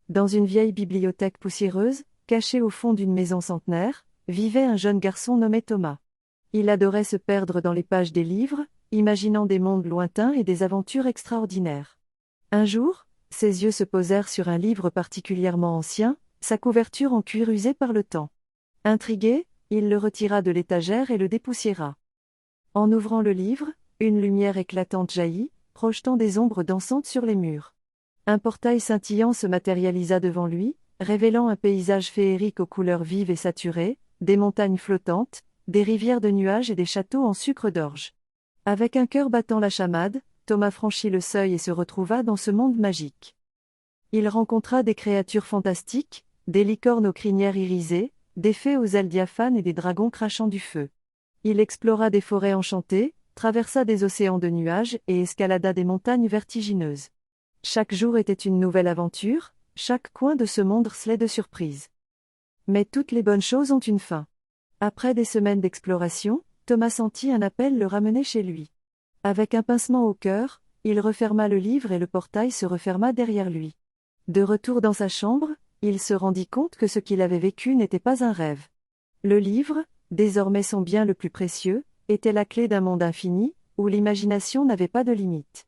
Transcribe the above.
Dans une vieille bibliothèque poussiéreuse, cachée au fond d'une maison centenaire, vivait un jeune garçon nommé Thomas. Il adorait se perdre dans les pages des livres, imaginant des mondes lointains et des aventures extraordinaires. Un jour, ses yeux se posèrent sur un livre particulièrement ancien, sa couverture en cuir usé par le temps. Intrigué, il le retira de l'étagère et le dépoussiéra. En ouvrant le livre, une lumière éclatante jaillit, projetant des ombres dansantes sur les murs. Un portail scintillant se matérialisa devant lui, révélant un paysage féerique aux couleurs vives et saturées, des montagnes flottantes, des rivières de nuages et des châteaux en sucre d'orge. Avec un cœur battant la chamade, Thomas franchit le seuil et se retrouva dans ce monde magique. Il rencontra des créatures fantastiques, des licornes aux crinières irisées, des fées aux ailes diaphanes et des dragons crachant du feu. Il explora des forêts enchantées, traversa des océans de nuages et escalada des montagnes vertigineuses. Chaque jour était une nouvelle aventure, chaque coin de ce monde recélait de surprises. Mais toutes les bonnes choses ont une fin. Après des semaines d'exploration, Thomas sentit un appel le ramener chez lui. Avec un pincement au cœur, il referma le livre et le portail se referma derrière lui. De retour dans sa chambre, il se rendit compte que ce qu'il avait vécu n'était pas un rêve. Le livre, désormais son bien le plus précieux, était la clé d'un monde infini, où l'imagination n'avait pas de limite.